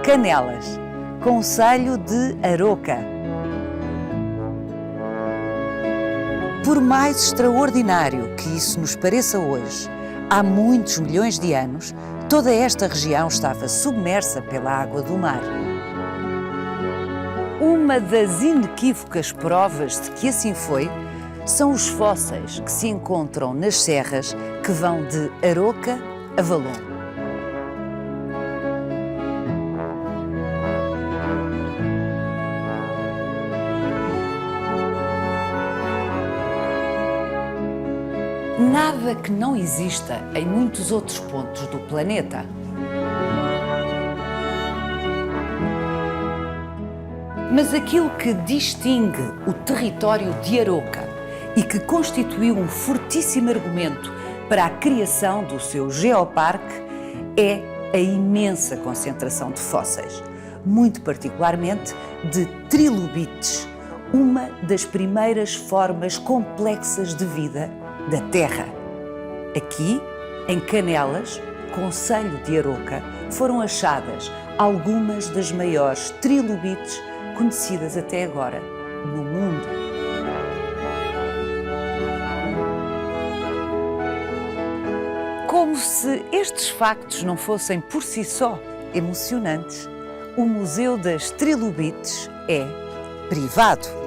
Canelas, concelho de Aroca. Por mais extraordinário que isso nos pareça hoje, há muitos milhões de anos, toda esta região estava submersa pela água do mar. Uma das inequívocas provas de que assim foi são os fósseis que se encontram nas serras que vão de Aroca a Valongo. Nada que não exista em muitos outros pontos do planeta. Mas aquilo que distingue o território de Aroca e que constituiu um fortíssimo argumento para a criação do seu geoparque é a imensa concentração de fósseis, muito particularmente de trilobites, uma das primeiras formas complexas de vida da Terra. Aqui, em Canelas, concelho de Aroca, foram achadas algumas das maiores trilobites conhecidas até agora no mundo. Como se estes factos não fossem por si só emocionantes, o Museu das Trilobites é privado.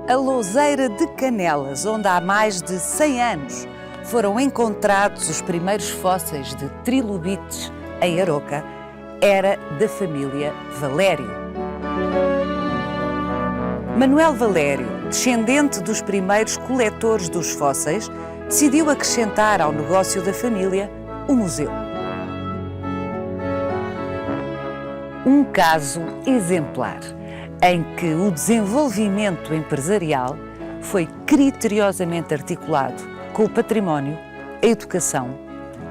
A Louzeira de Canelas, onde há mais de 100 anos foram encontrados os primeiros fósseis de trilobites em Aroca, era da família Valério. Manuel Valério, descendente dos primeiros coletores dos fósseis, decidiu acrescentar ao negócio da família o museu. Um caso exemplar, em que o desenvolvimento empresarial foi criteriosamente articulado com o património, a educação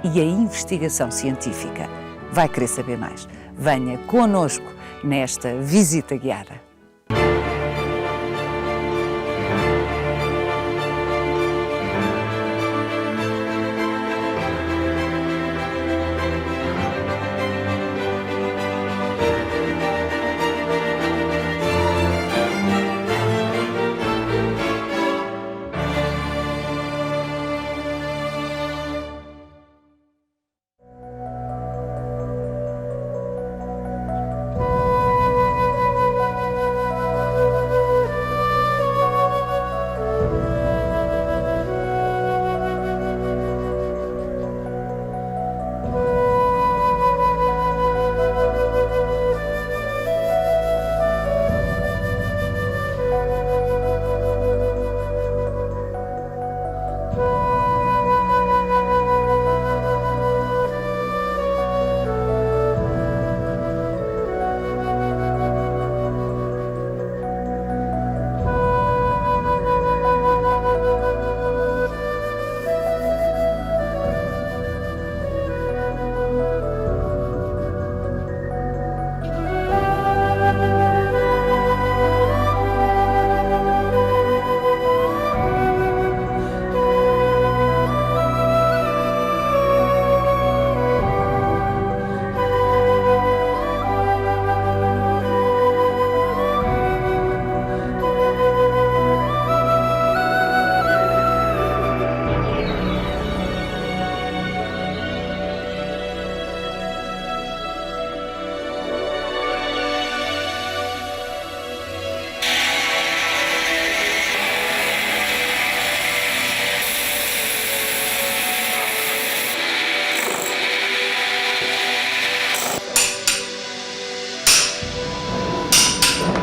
e a investigação científica. Vai querer saber mais? Venha connosco nesta visita guiada.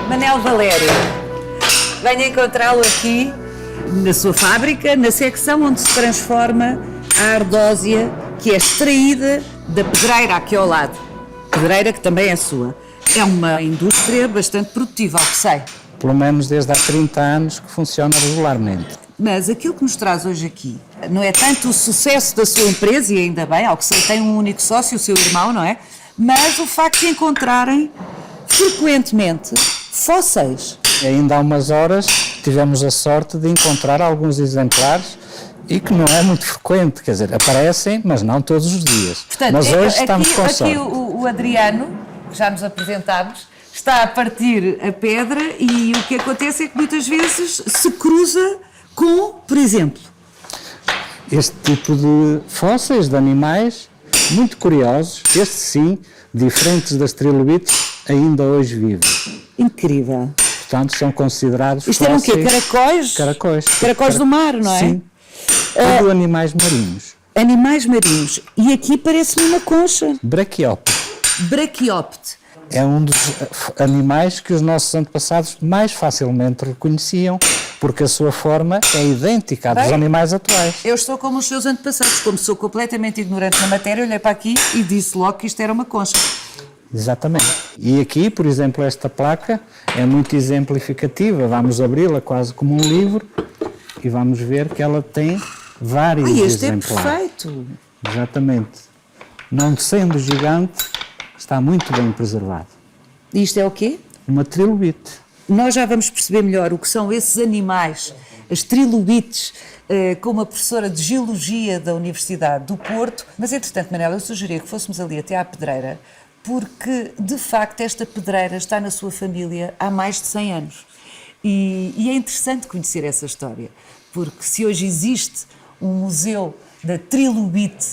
Manuel Valério, venha encontrá-lo aqui na sua fábrica, na secção onde se transforma a ardósia que é extraída da pedreira aqui ao lado. Pedreira que também é sua. É uma indústria bastante produtiva, ao que sei. Pelo menos desde há 30 anos que funciona regularmente. Mas aquilo que nos traz hoje aqui não é tanto o sucesso da sua empresa, e ainda bem, ao que sei, tem um único sócio, o seu irmão, não é? Mas o facto de encontrarem frequentemente fósseis Ainda há umas horas tivemos a sorte de encontrar alguns exemplares e que não é muito frequente, quer dizer, aparecem, mas não todos os dias. Portanto, mas hoje estamos com aqui sorte. o Adriano, que já nos apresentámos, está a partir a pedra e o que acontece é que muitas vezes se cruza com, por exemplo... Este tipo de fósseis de animais muito curiosos, estes sim, diferentes das trilobites, ainda hoje vivem. Incrível. Portanto, são considerados Isto eram o quê? fósseis... Caracóis? Caracóis Do mar, não é? Sim. Tudo animais marinhos. Animais marinhos. E aqui parece-me uma concha. Braquióptero. Braquióptero. É um dos animais que os nossos antepassados mais facilmente reconheciam, porque a sua forma é idêntica à dos animais atuais. Eu estou como os seus antepassados, como sou completamente ignorante na matéria, olhei para aqui e disse logo que isto era uma concha. Exatamente. E aqui, por exemplo, esta placa é muito exemplificativa. Vamos abri-la quase como um livro e vamos ver que ela tem vários este exemplares. É perfeito. Exatamente. Não sendo gigante, está muito bem preservado. Isto é o quê? Uma trilobite. Nós já vamos perceber melhor o que são esses animais, as trilobites, com uma professora de Geologia da Universidade do Porto. Mas, entretanto, Manela, eu sugeria que fôssemos ali até à pedreira, porque, de facto, esta pedreira está na sua família há mais de 100 anos. E é interessante conhecer essa história, porque se hoje existe um museu da trilobite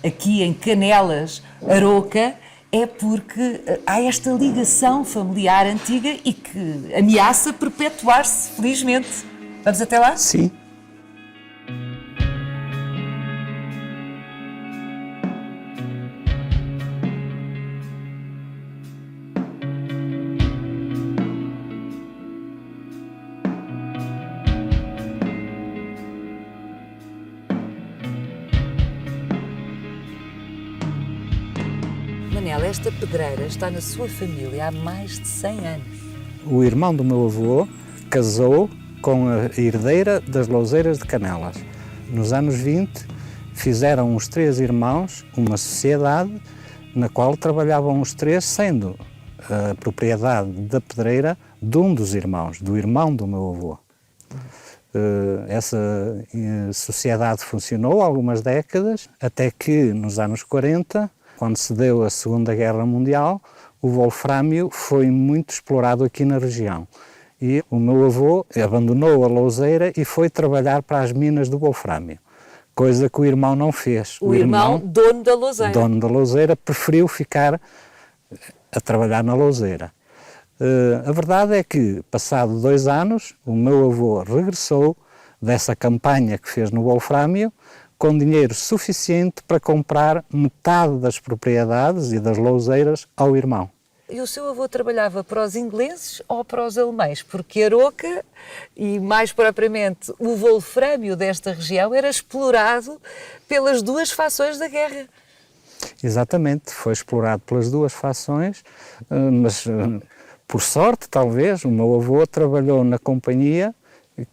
aqui em Canelas, Aroca, é porque há esta ligação familiar antiga e que ameaça perpetuar-se, felizmente. Vamos até lá? Sim. Manela, esta pedreira está na sua família há mais de 100 anos. O irmão do meu avô casou com a herdeira das Louseiras de Canelas. Nos anos 20, fizeram os três irmãos uma sociedade na qual trabalhavam os três, sendo a propriedade da pedreira de um dos irmãos, do irmão do meu avô. Essa sociedade funcionou algumas décadas, até que nos anos 40, quando se deu a Segunda Guerra Mundial, o wolfrâmio foi muito explorado aqui na região. E o meu avô abandonou a louseira e foi trabalhar para as minas do wolfrâmio, coisa que o irmão não fez. O irmão, dono da louseira. Dono da louseira, preferiu ficar a trabalhar na louseira. A verdade é que, passado 2 anos, o meu avô regressou dessa campanha que fez no wolfrâmio, com dinheiro suficiente para comprar metade das propriedades e das louseiras ao irmão. E o seu avô trabalhava para os ingleses ou para os alemães? Porque Aroca, e mais propriamente o wolfrâmio desta região, era explorado pelas duas fações da guerra. Exatamente, foi explorado pelas duas fações, mas por sorte, talvez, o meu avô trabalhou na companhia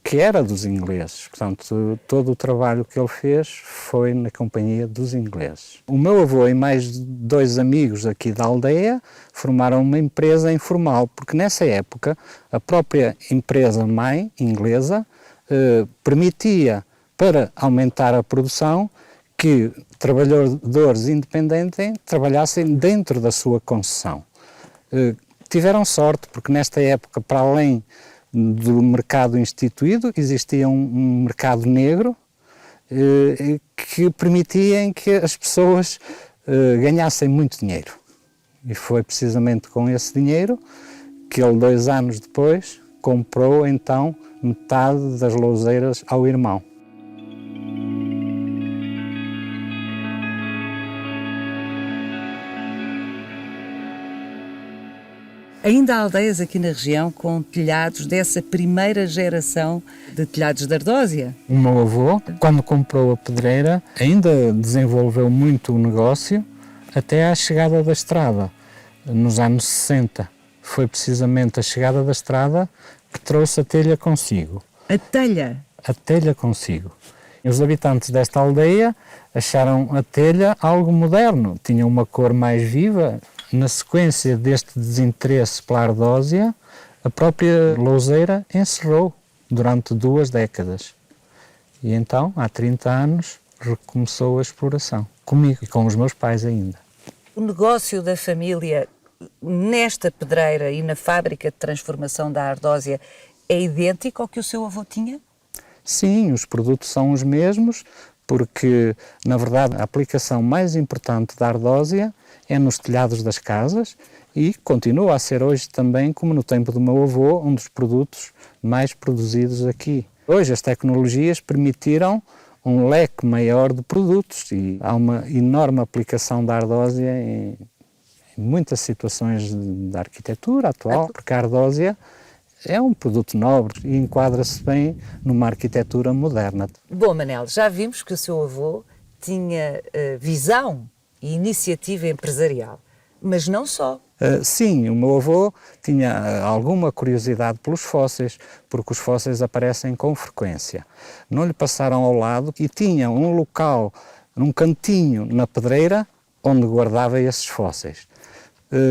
que era dos ingleses. Portanto, todo o trabalho que ele fez foi na companhia dos ingleses. O meu avô e mais 2 amigos aqui da aldeia formaram uma empresa informal, porque nessa época a própria empresa-mãe inglesa permitia, para aumentar a produção, que trabalhadores independentes trabalhassem dentro da sua concessão. Tiveram sorte, porque nesta época, para além do mercado instituído, existia um mercado negro que permitia que as pessoas ganhassem muito dinheiro. E foi precisamente com esse dinheiro que ele, 2 anos depois, comprou então metade das louseiras ao irmão. Ainda há aldeias aqui na região com telhados dessa primeira geração de telhados de ardósia? O meu avô, quando comprou a pedreira, ainda desenvolveu muito o negócio até à chegada da estrada, nos anos 60. Foi precisamente a chegada da estrada que trouxe a telha consigo. A telha? A telha consigo. Os habitantes desta aldeia acharam a telha algo moderno, tinha uma cor mais viva. Na sequência deste desinteresse pela ardósia, A própria louseira encerrou durante 2 décadas. E então, há 30 anos, recomeçou a exploração, comigo e com os meus pais ainda. O negócio da família nesta pedreira e na fábrica de transformação da ardósia é idêntico ao que o seu avô tinha? Sim, os produtos são os mesmos, porque, na verdade, a aplicação mais importante da ardósia é nos telhados das casas e continua a ser hoje também, como no tempo do meu avô, um dos produtos mais produzidos aqui. Hoje as tecnologias permitiram um leque maior de produtos e há uma enorme aplicação da ardósia em muitas situações da arquitetura atual, porque a ardósia é um produto nobre e enquadra-se bem numa arquitetura moderna. Bom, Manel, já vimos que o seu avô tinha visão e iniciativa empresarial, mas não só. Sim, o meu avô tinha alguma curiosidade pelos fósseis, porque os fósseis aparecem com frequência. Não lhe passaram ao lado e tinha um local, num cantinho na pedreira, onde guardava esses fósseis.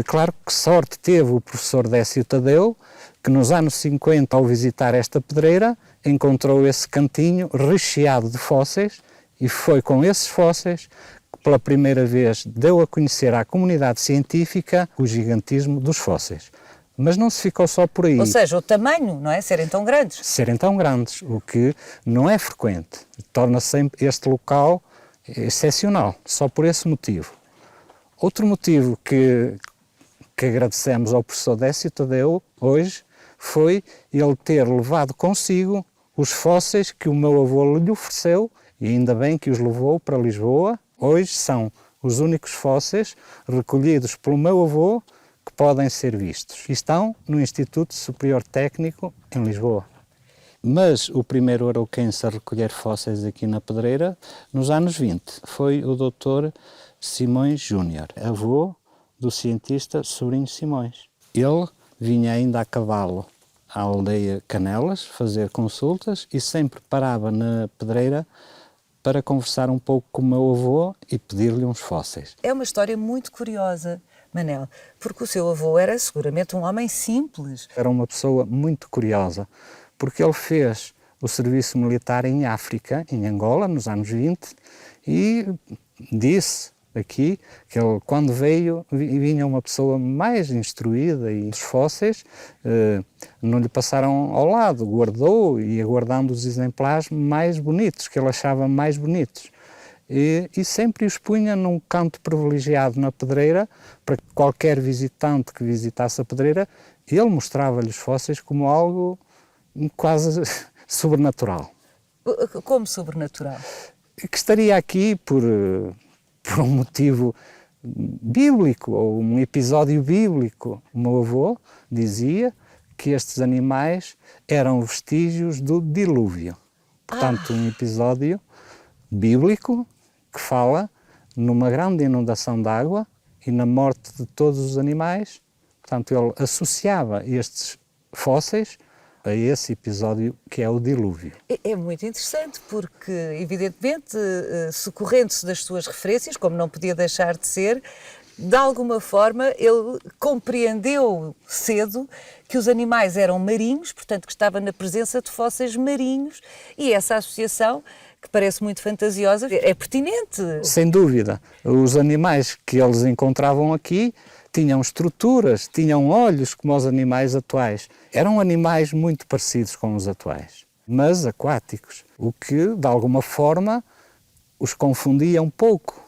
Claro que sorte teve o professor Décio Tadeu, que nos anos 50, ao visitar esta pedreira, encontrou esse cantinho recheado de fósseis e foi com esses fósseis que pela primeira vez deu a conhecer à comunidade científica o gigantismo dos fósseis. Mas não se ficou só por aí. Ou seja, o tamanho, não é? Serem tão grandes. Serem tão grandes, o que não é frequente. Torna sempre este local excepcional, só por esse motivo. Outro motivo que agradecemos ao professor Décio Tadeu hoje foi ele ter levado consigo os fósseis que o meu avô lhe ofereceu e ainda bem que os levou para Lisboa. Hoje são os únicos fósseis recolhidos pelo meu avô que podem ser vistos. E estão no Instituto Superior Técnico em Lisboa. Mas o primeiro arauquense a recolher fósseis aqui na pedreira, nos anos 20, foi o Dr. Simões Júnior, avô do cientista Sobrinho Simões. Ele vinha ainda a cavalo à aldeia Canelas fazer consultas e sempre parava na pedreira para conversar um pouco com o meu avô e pedir-lhe uns fósseis. É uma história muito curiosa, Manel, porque o seu avô era seguramente um homem simples. Era uma pessoa muito curiosa, porque ele fez o serviço militar em África, em Angola, nos anos 20, e disse aqui que ele, quando veio, vinha uma pessoa mais instruída e os fósseis não lhe passaram ao lado, guardou e ia guardando os exemplares mais bonitos, que ele achava mais bonitos. E sempre os punha num canto privilegiado na pedreira, para que qualquer visitante que visitasse a pedreira, ele mostrava-lhe os fósseis como algo quase sobrenatural. Como sobrenatural? Que estaria aqui por um motivo bíblico, ou um episódio bíblico. O meu avô dizia que estes animais eram vestígios do dilúvio. Portanto, um episódio bíblico que fala numa grande inundação de água e na morte de todos os animais. Portanto, ele associava estes fósseis a esse episódio que é o dilúvio. É muito interessante porque, evidentemente, socorrendo-se das suas referências, como não podia deixar de ser, de alguma forma ele compreendeu cedo que os animais eram marinhos, portanto que estava na presença de fósseis marinhos, e essa associação, que parece muito fantasiosa, é pertinente. Sem dúvida. Os animais que eles encontravam aqui tinham estruturas, tinham olhos como os animais atuais. Eram animais muito parecidos com os atuais, mas aquáticos, o que, de alguma forma, os confundia um pouco.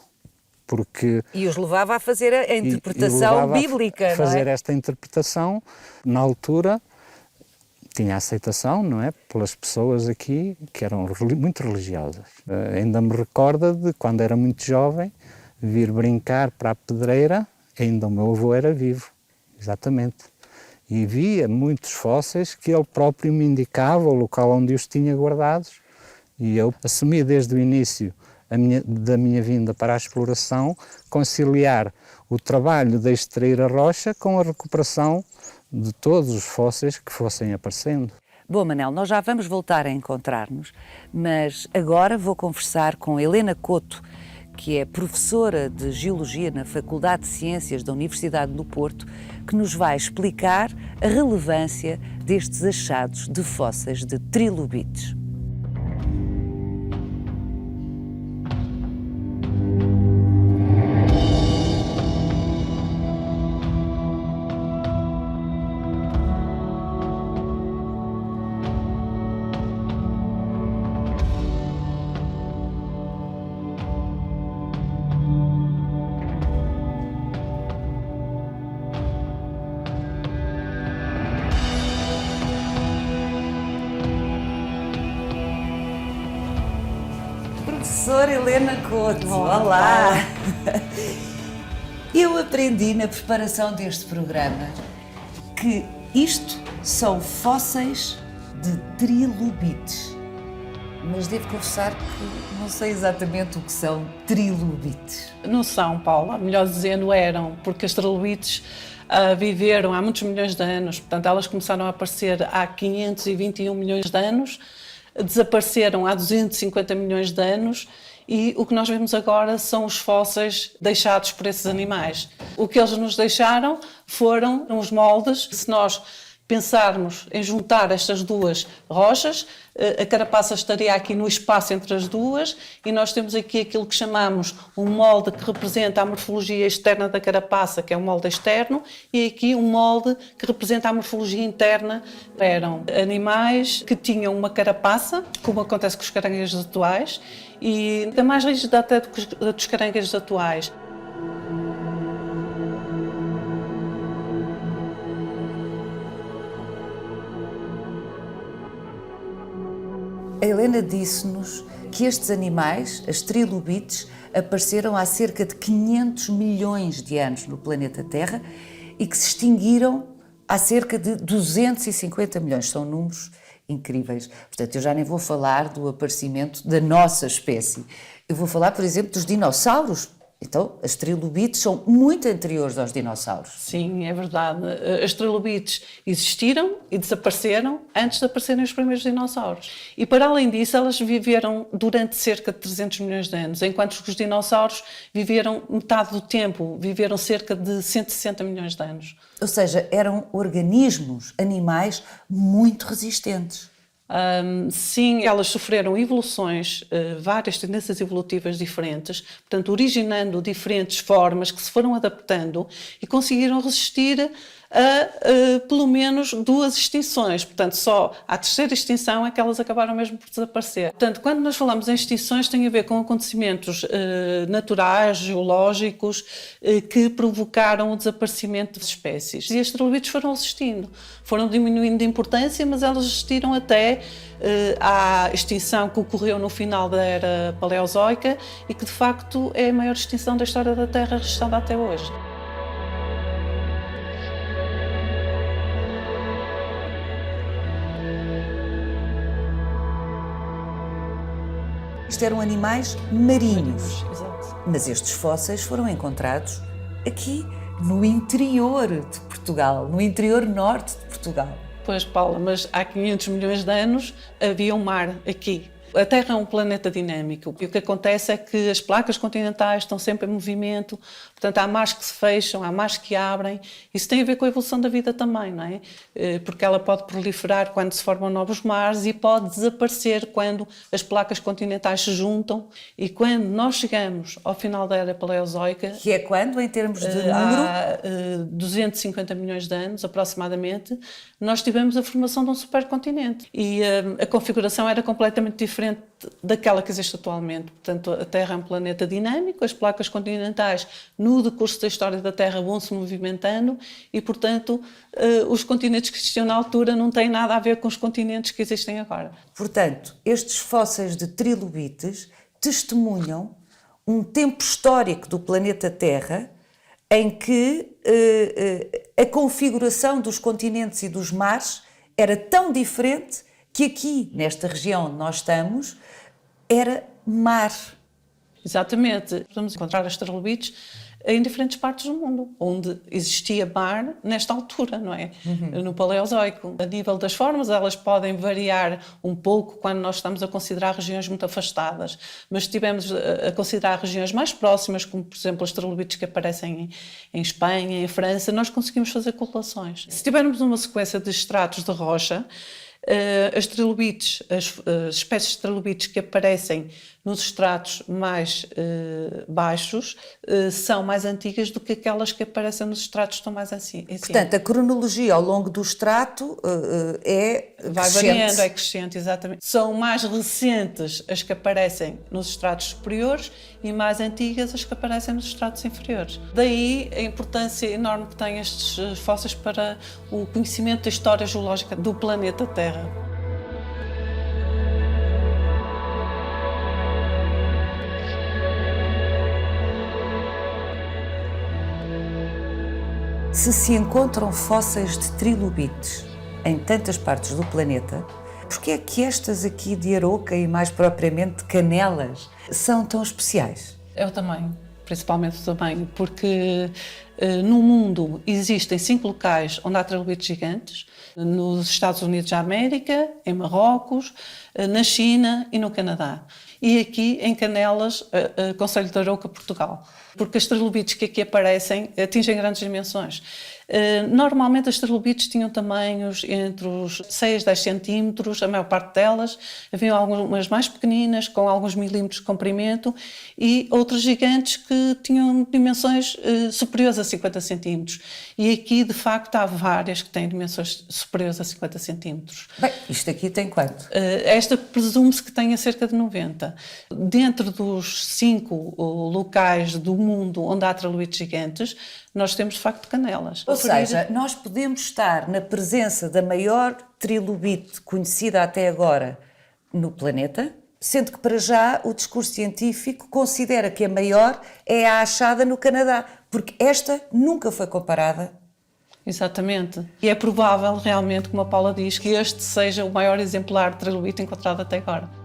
E os levava a fazer a interpretação bíblica, não é? Fazer esta interpretação, na altura, tinha aceitação, não é? Pelas pessoas aqui que eram muito religiosas. Ainda me recorda de, quando era muito jovem, vir brincar para a pedreira. Ainda o meu avô era vivo, exatamente. E via muitos fósseis que ele próprio me indicava o local onde os tinha guardados. E eu assumi desde o início da minha vinda para a exploração, conciliar o trabalho de extrair a rocha com a recuperação de todos os fósseis que fossem aparecendo. Bom, Manel, nós já vamos voltar a encontrar-nos, mas agora vou conversar com Helena Couto, que é professora de Geologia na Faculdade de Ciências da Universidade do Porto, que nos vai explicar a relevância destes achados de fósseis de trilobites. Professora Helena Couto, olá! Eu aprendi na preparação deste programa que isto são fósseis de trilobites, mas devo confessar que não sei exatamente o que são trilobites. Não são, Paula, melhor dizendo eram, porque as trilobites viveram há muitos milhões de anos, portanto elas começaram a aparecer há 521 milhões de anos, desapareceram há 250 milhões de anos e o que nós vemos agora são os fósseis deixados por esses animais. O que eles nos deixaram foram os moldes. Se nós pensarmos em juntar estas duas rochas, a carapaça estaria aqui no espaço entre as duas e nós temos aqui aquilo que chamamos um molde que representa a morfologia externa da carapaça, que é o molde externo, e aqui um molde que representa a morfologia interna. Eram animais que tinham uma carapaça, como acontece com os caranguejos atuais, e ainda mais rígida até do que dos caranguejos atuais. A Helena disse-nos que estes animais, as trilobites, apareceram há cerca de 500 milhões de anos no planeta Terra e que se extinguiram há cerca de 250 milhões. São números incríveis. Portanto, eu já nem vou falar do aparecimento da nossa espécie. Eu vou falar, por exemplo, dos dinossauros. Então, as trilobites são muito anteriores aos dinossauros. Sim, é verdade. As trilobites existiram e desapareceram antes de aparecerem os primeiros dinossauros. E, para além disso, elas viveram durante cerca de 300 milhões de anos, enquanto que os dinossauros viveram metade do tempo, viveram cerca de 160 milhões de anos. Ou seja, eram organismos, animais muito resistentes. Sim, elas sofreram evoluções, várias tendências evolutivas diferentes, portanto, originando diferentes formas que se foram adaptando e conseguiram resistir a pelo menos duas extinções. Portanto, só à terceira extinção é que elas acabaram mesmo por desaparecer. Portanto, quando nós falamos em extinções, tem a ver com acontecimentos naturais, geológicos, que provocaram o desaparecimento das espécies. E as trilobites foram resistindo, foram diminuindo de importância, mas elas resistiram até à extinção que ocorreu no final da era paleozoica e que, de facto, é a maior extinção da história da Terra registrada até hoje. Isto eram animais marinhos, Exato. mas estes fósseis foram encontrados aqui no interior de Portugal, no interior norte de Portugal. Pois, Paula, mas há 500 milhões de anos havia um mar aqui. A Terra é um planeta dinâmico e o que acontece é que as placas continentais estão sempre em movimento, portanto há mares que se fecham, há mares que abrem. Isso tem a ver com a evolução da vida também, não é? Porque ela pode proliferar quando se formam novos mares e pode desaparecer quando as placas continentais se juntam. E quando nós chegamos ao final da era paleozoica... Que é quando, em termos de número? Há 250 milhões de anos, aproximadamente, nós tivemos a formação de um supercontinente. E a configuração era completamente diferente daquela que existe atualmente. Portanto, a Terra é um planeta dinâmico, as placas continentais, no decurso da história da Terra, vão se movimentando e, portanto, os continentes que existiam na altura não têm nada a ver com os continentes que existem agora. Portanto, estes fósseis de trilobites testemunham um tempo histórico do planeta Terra em que a configuração dos continentes e dos mares era tão diferente que aqui, nesta região onde nós estamos, era mar. Exatamente. Vamos encontrar as trilobites em diferentes partes do mundo, onde existia mar nesta altura, não é? No Paleozoico. A nível das formas, elas podem variar um pouco quando nós estamos a considerar regiões muito afastadas, mas se estivermos a considerar regiões mais próximas, como por exemplo os trilobites que aparecem em Espanha, em França, nós conseguimos fazer correlações. Se tivermos uma sequência de estratos de rocha, as trilobites, as espécies de trilobites que aparecem nos estratos mais baixos são mais antigas do que aquelas que aparecem nos estratos que estão mais assim. Portanto, a cronologia ao longo do estrato vai variando, é crescente, exatamente. São mais recentes as que aparecem nos estratos superiores e mais antigas as que aparecem nos estratos inferiores. Daí a importância enorme que têm estes fósseis para o conhecimento da história geológica do planeta Terra. Se encontram fósseis de trilobites em tantas partes do planeta, por que é que estas aqui de Aroca e mais propriamente de Canelas são tão especiais? É o tamanho, principalmente o tamanho, porque no mundo existem 5 locais onde há trilobites gigantes, nos Estados Unidos da América, em Marrocos, na China e no Canadá. E aqui em Canelas, Concelho de Arouca, Portugal. Porque as trilobites que aqui aparecem atingem grandes dimensões. Normalmente as trilobites tinham tamanhos entre os 6 e 10 centímetros, a maior parte delas. Havia algumas mais pequeninas, com alguns milímetros de comprimento, e outras gigantes que tinham dimensões superiores a 50 centímetros. E aqui, de facto, há várias que têm dimensões superiores a 50 centímetros. Bem, isto aqui tem quanto? Esta presume-se que tenha cerca de 90. Dentro dos 5 locais do mundo onde há trilobites gigantes, nós temos, de facto, Canelas. Ou seja, nós podemos estar na presença da maior trilobite conhecida até agora no planeta, sendo que, para já, o discurso científico considera que a maior é a achada no Canadá, porque esta nunca foi comparada. Exatamente. E é provável, realmente, como a Paula diz, que este seja o maior exemplar de trilobite encontrado até agora.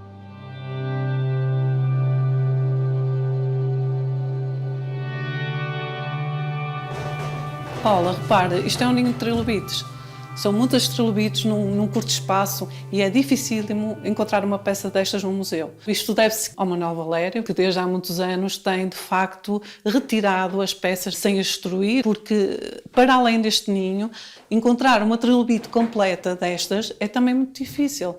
Paula, repara, isto é um ninho de trilobites. São muitas trilobites num curto espaço e é dificílimo encontrar uma peça destas no museu. Isto deve-se ao Manuel Valério, que desde há muitos anos tem, de facto, retirado as peças sem as destruir, porque, para além deste ninho, encontrar uma trilobite completa destas é também muito difícil.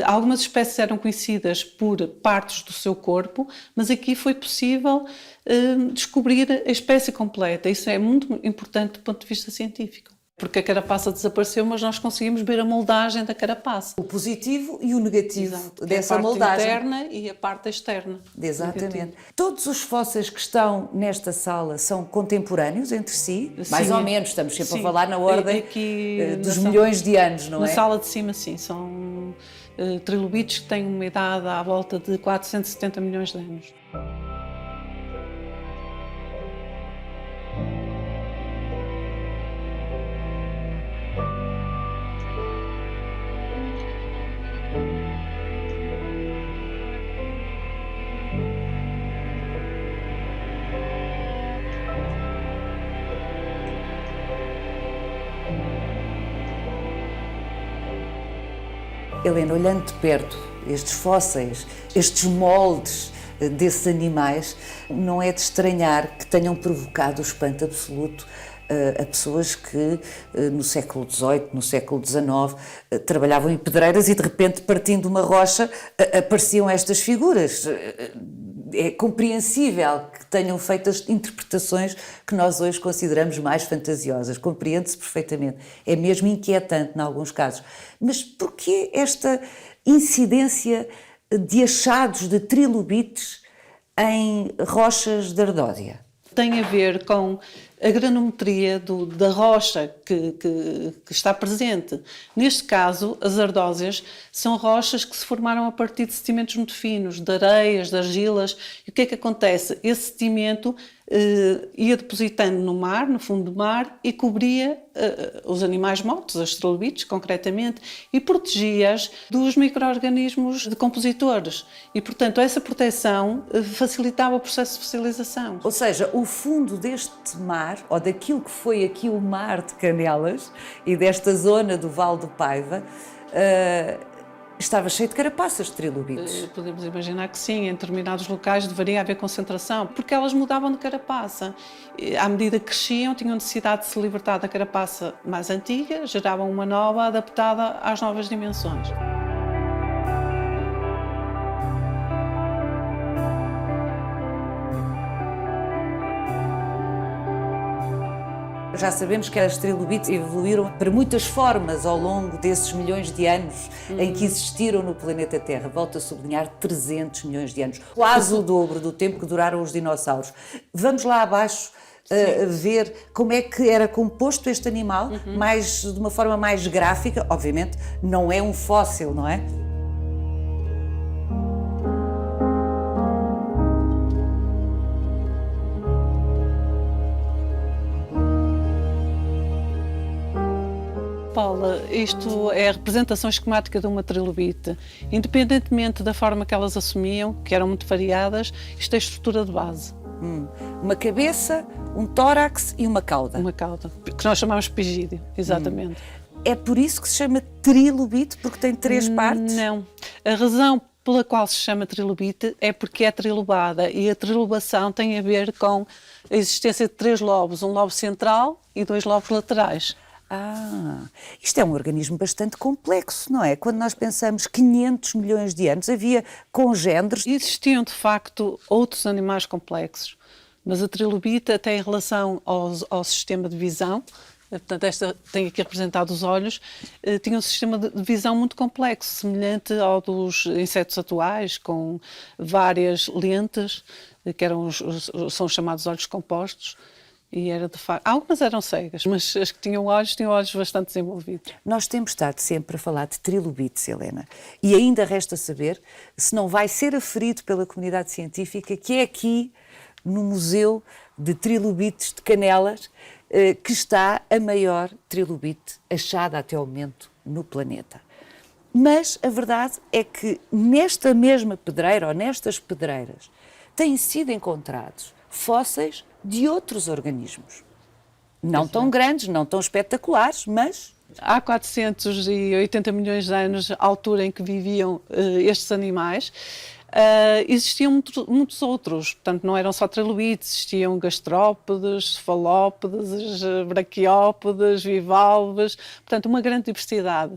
Algumas espécies eram conhecidas por partes do seu corpo, mas aqui foi possível descobrir a espécie completa. Isso é muito importante do ponto de vista científico. Porque a carapaça desapareceu, mas nós conseguimos ver a moldagem da carapaça. O positivo e o negativo. Exato, dessa moldagem. A parte interna e a parte externa. Exatamente. Negativo. Todos os fósseis que estão nesta sala são contemporâneos entre si? Sim, mais ou menos, estamos sempre a falar na ordem aqui, dos milhões de anos, não é? Na sala de cima, sim, são trilobites que têm uma idade à volta de 470 milhões de anos. Helena, olhando de perto estes fósseis, estes moldes desses animais, não é de estranhar que tenham provocado o espanto absoluto a pessoas que no século XVIII, no século XIX, trabalhavam em pedreiras e de repente, partindo uma rocha, apareciam estas figuras. É compreensível que tenham feito as interpretações que nós hoje consideramos mais fantasiosas. Compreende-se perfeitamente. É mesmo inquietante em alguns casos. Mas porquê esta incidência de achados de trilobites em rochas de ardósia? Tem a ver com a granometria da rocha que está presente. Neste caso, as ardósias são rochas que se formaram a partir de sedimentos muito finos, de areias, de argilas. E o que é que acontece? Esse sedimento ia depositando no mar, no fundo do mar, e cobria os animais mortos, as trilobites concretamente, e protegia-as dos micro-organismos decompositores. E, portanto, essa proteção facilitava o processo de fossilização. Ou seja, o fundo deste mar, ou daquilo que foi aqui o mar de Canelas e desta zona do Vale do Paiva, estava cheio de carapaças de trilobites. Podemos imaginar que sim, em determinados locais deveria haver concentração, porque elas mudavam de carapaça. À medida que cresciam, tinham necessidade de se libertar da carapaça mais antiga, geravam uma nova adaptada às novas dimensões. Já sabemos que as trilobites evoluíram para muitas formas ao longo desses milhões de anos em que existiram no planeta Terra. Volto a sublinhar, 300 milhões de anos. Quase o dobro do tempo que duraram os dinossauros. Vamos lá abaixo ver como é que era composto este animal, de uma forma mais gráfica. Obviamente, não é um fóssil, não é? Paula, isto é a representação esquemática de uma trilobite. Independentemente da forma que elas assumiam, que eram muito variadas, isto é a estrutura de base. Uma cabeça, um tórax e uma cauda. Uma cauda, que nós chamamos de pigídeo, exatamente. É por isso que se chama trilobite, porque tem 3 partes? Não. A razão pela qual se chama trilobite é porque é trilobada, e a trilobação tem a ver com a existência de 3 lobos, um lobo central e 2 lobos laterais. Isto é um organismo bastante complexo, não é? Quando nós pensamos 500 milhões de anos, havia congêneres. Existiam, de facto, outros animais complexos, mas a trilobite, até em relação ao sistema de visão, portanto, esta tem aqui representado os olhos, tinha um sistema de visão muito complexo, semelhante ao dos insetos atuais, com várias lentes, que são os chamados olhos compostos. E era de facto. Algumas eram cegas, mas as que tinham olhos bastante desenvolvidos. Nós temos estado sempre a falar de trilobites, Helena, e ainda resta saber se não vai ser aferido pela comunidade científica que é aqui, no Museu de Trilobites de Canelas, que está a maior trilobite achada até ao momento no planeta. Mas a verdade é que nesta mesma pedreira, ou nestas pedreiras, têm sido encontrados fósseis de outros organismos. Não tão grandes, não tão espetaculares, mas... Há 480 milhões de anos, a altura em que viviam estes animais, existiam muitos outros. Portanto, não eram só trilobites, existiam gastrópodes, cefalópodes, braquiópodes, bivalves, portanto, uma grande diversidade.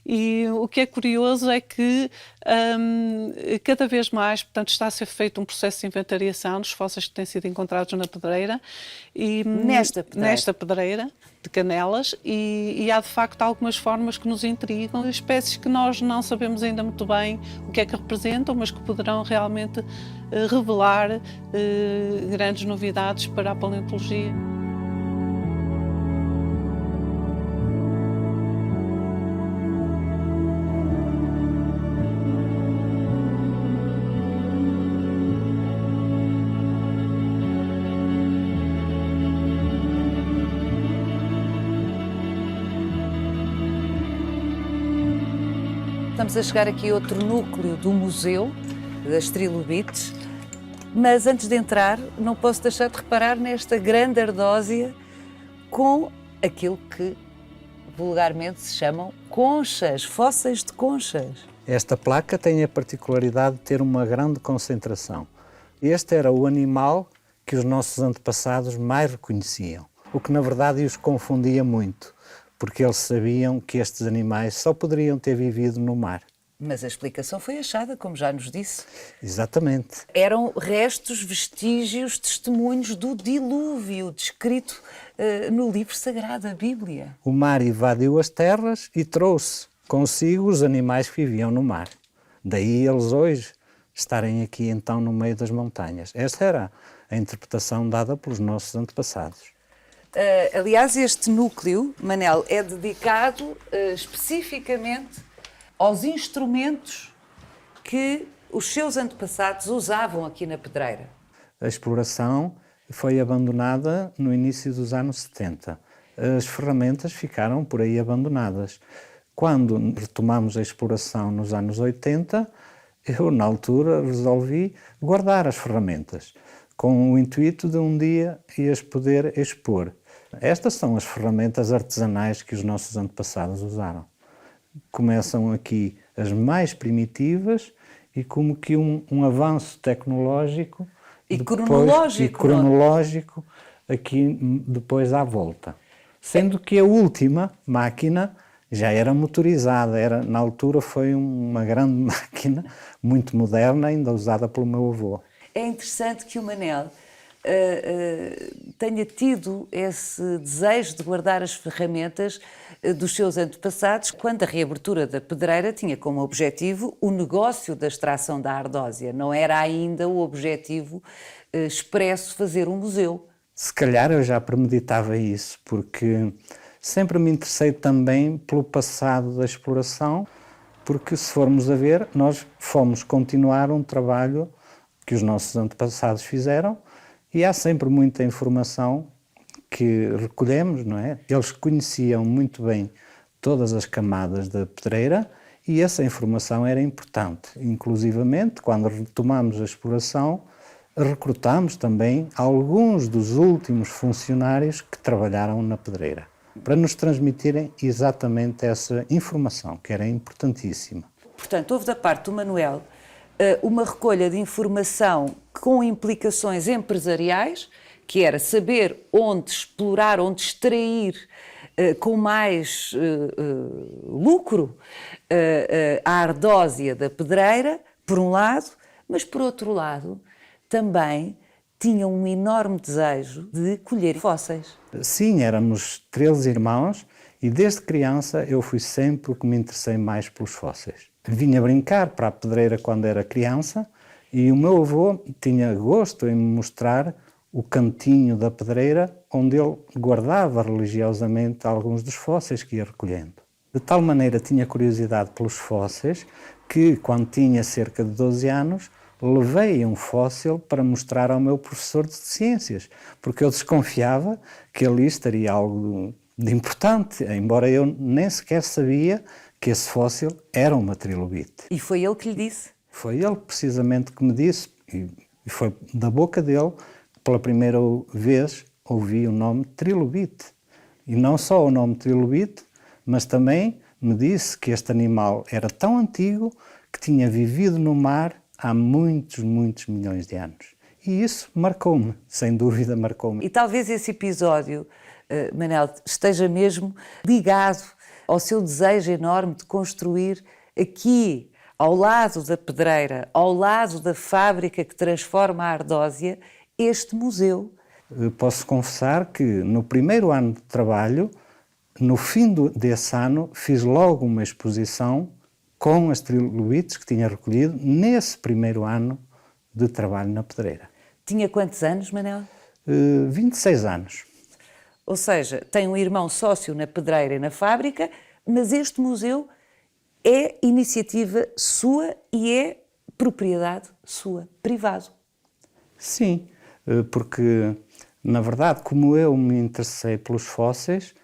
E o que é curioso é que cada vez mais, portanto, está a ser feito um processo de inventariação dos fósseis que têm sido encontrados na pedreira. E, nesta pedreira de Canelas, e há de facto algumas formas que nos intrigam, espécies que nós não sabemos ainda muito bem o que é que representam, mas que poderão realmente revelar grandes novidades para a paleontologia. Estamos a chegar aqui a outro núcleo do Museu das Trilobites, mas antes de entrar não posso deixar de reparar nesta grande ardósia com aquilo que vulgarmente se chamam conchas, fósseis de conchas. Esta placa tem a particularidade de ter uma grande concentração. Este era o animal que os nossos antepassados mais reconheciam, o que na verdade os confundia muito, porque eles sabiam que estes animais só poderiam ter vivido no mar. Mas a explicação foi achada, como já nos disse. Exatamente. Eram restos, vestígios, testemunhos do dilúvio, descrito no livro sagrado, a Bíblia. O mar invadiu as terras e trouxe consigo os animais que viviam no mar. Daí eles hoje estarem aqui então no meio das montanhas. Esta era a interpretação dada pelos nossos antepassados. Aliás, este núcleo, Manel, é dedicado especificamente aos instrumentos que os seus antepassados usavam aqui na pedreira. A exploração foi abandonada no início dos anos 70. As ferramentas ficaram por aí abandonadas. Quando retomamos a exploração nos anos 80, eu, na altura, resolvi guardar as ferramentas, com o intuito de um dia as poder expor. Estas são as ferramentas artesanais que os nossos antepassados usaram. Começam aqui as mais primitivas e como que um avanço tecnológico e depois, cronológico aqui depois à volta. Sendo que a última máquina já era motorizada, na altura foi uma grande máquina, muito moderna, ainda usada pelo meu avô. É interessante que o Manel tenha tido esse desejo de guardar as ferramentas dos seus antepassados, quando a reabertura da pedreira tinha como objetivo o negócio da extração da ardósia. Não era ainda o objetivo expresso fazer um museu. Se calhar eu já premeditava isso, porque sempre me interessei também pelo passado da exploração, porque se formos a ver, nós fomos continuar um trabalho que os nossos antepassados fizeram e há sempre muita informação que recolhemos, não é? Eles conheciam muito bem todas as camadas da pedreira e essa informação era importante. Inclusivamente, quando retomamos a exploração, recrutámos também alguns dos últimos funcionários que trabalharam na pedreira, para nos transmitirem exatamente essa informação, que era importantíssima. Portanto, houve da parte do Manuel uma recolha de informação com implicações empresariais, que era saber onde explorar, onde extrair com mais lucro a ardósia da pedreira, por um lado, mas por outro lado também tinha um enorme desejo de colher fósseis. Sim, éramos 13 irmãos e desde criança eu fui sempre o que me interessei mais pelos fósseis. Vinha brincar para a pedreira quando era criança e o meu avô tinha gosto em me mostrar o cantinho da pedreira onde ele guardava religiosamente alguns dos fósseis que ia recolhendo. De tal maneira tinha curiosidade pelos fósseis que, quando tinha cerca de 12 anos, levei um fóssil para mostrar ao meu professor de ciências, porque eu desconfiava que ali estaria algo de importante, embora eu nem sequer sabia que esse fóssil era uma trilobite. E foi ele que lhe disse? Foi ele precisamente que me disse, e foi da boca dele que pela primeira vez ouvi o nome trilobite. E não só o nome trilobite, mas também me disse que este animal era tão antigo que tinha vivido no mar há muitos, muitos milhões de anos. E isso marcou-me, sem dúvida marcou-me. E talvez esse episódio, Manel, esteja mesmo ligado ao seu desejo enorme de construir aqui, ao lado da pedreira, ao lado da fábrica que transforma a ardósia, este museu. Posso confessar que no primeiro ano de trabalho, no fim desse ano, fiz logo uma exposição com as trilobites que tinha recolhido nesse primeiro ano de trabalho na pedreira. Tinha quantos anos, Manel? 26 anos. Ou seja, tem um irmão sócio na pedreira e na fábrica, mas este museu é iniciativa sua e é propriedade sua, privado. Sim, porque, na verdade, como eu me interessei pelos fósseis,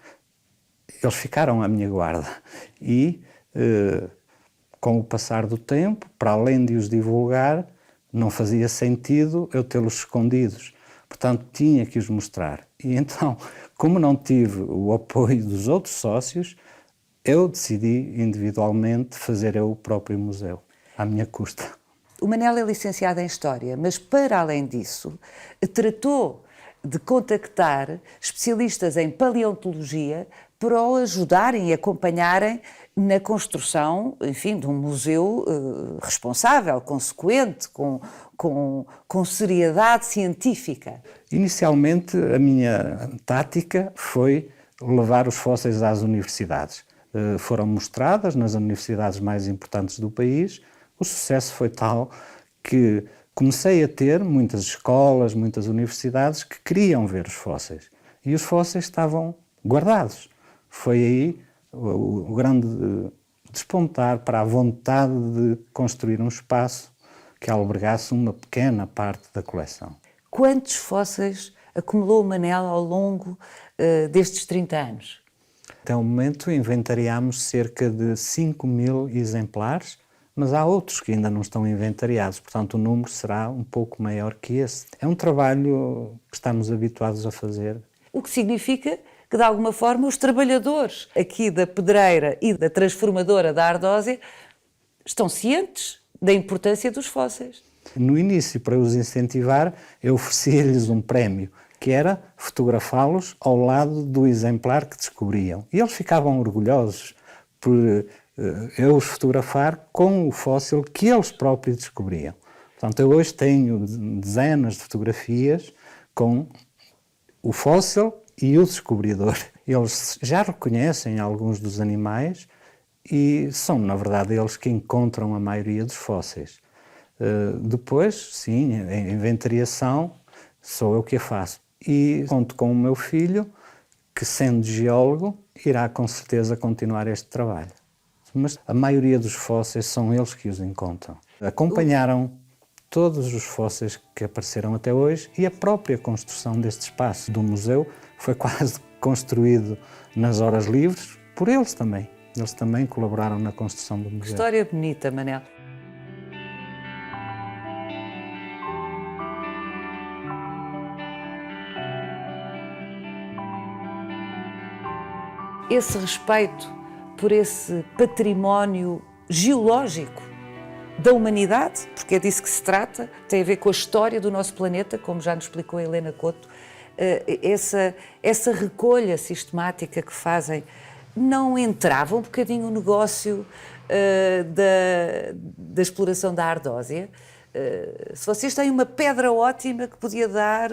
eles ficaram à minha guarda e, com o passar do tempo, para além de os divulgar, não fazia sentido eu tê-los escondidos. Portanto, tinha que os mostrar. E então, como não tive o apoio dos outros sócios, eu decidi individualmente fazer eu o próprio museu, à minha custa. O Manel é licenciado em História, mas para além disso, tratou de contactar especialistas em paleontologia para o ajudarem e acompanharem na construção, enfim, de um museu responsável, consequente, com seriedade científica. Inicialmente, a minha tática foi levar os fósseis às universidades. Foram mostradas nas universidades mais importantes do país. O sucesso foi tal que comecei a ter muitas escolas, muitas universidades que queriam ver os fósseis. E os fósseis estavam guardados. Foi aí o grande despontar para a vontade de construir um espaço que albergasse uma pequena parte da coleção. Quantos fósseis acumulou o Manel ao longo destes 30 anos? Até o momento inventariámos cerca de 5.000 exemplares, mas há outros que ainda não estão inventariados, portanto o número será um pouco maior que esse. É um trabalho que estamos habituados a fazer. O que significa que, de alguma forma, os trabalhadores aqui da pedreira e da transformadora da Ardósia estão cientes da importância dos fósseis. No início, para os incentivar, eu oferecia-lhes um prémio, que era fotografá-los ao lado do exemplar que descobriam. E eles ficavam orgulhosos por eu os fotografar com o fóssil que eles próprios descobriam. Portanto, eu hoje tenho dezenas de fotografias com o fóssil e o descobridor. Eles já reconhecem alguns dos animais e são, na verdade, eles que encontram a maioria dos fósseis. Depois, sim, a inventariação sou eu que a faço. E conto com o meu filho, que, sendo geólogo, irá com certeza continuar este trabalho. Mas a maioria dos fósseis são eles que os encontram. Acompanharam todos os fósseis que apareceram até hoje e a própria construção deste espaço do museu foi quase construído nas horas livres por eles também. Eles também colaboraram na construção do museu. História bonita, Manel. Esse respeito por esse património geológico da humanidade, porque é disso que se trata, tem a ver com a história do nosso planeta, como já nos explicou a Helena Couto, essa recolha sistemática que fazem, não entrava um bocadinho o negócio da exploração da Ardósia? Se vocês têm uma pedra ótima que podia dar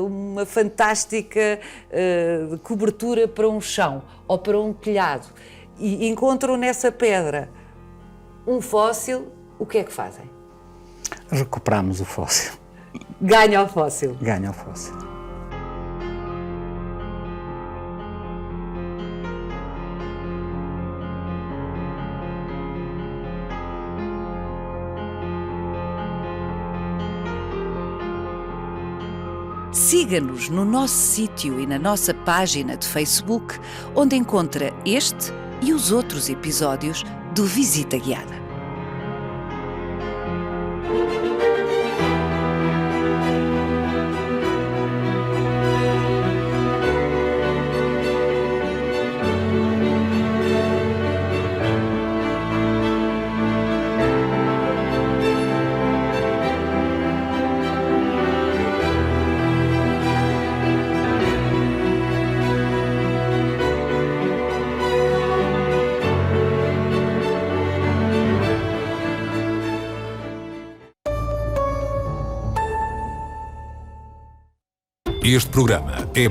uma fantástica cobertura para um chão ou para um telhado e encontram nessa pedra um fóssil, o que é que fazem? Recuperamos o fóssil. Ganha o fóssil. Ganha o fóssil. Siga-nos no nosso sítio e na nossa página de Facebook, onde encontra este e os outros episódios do Visita Guiada. Este programa é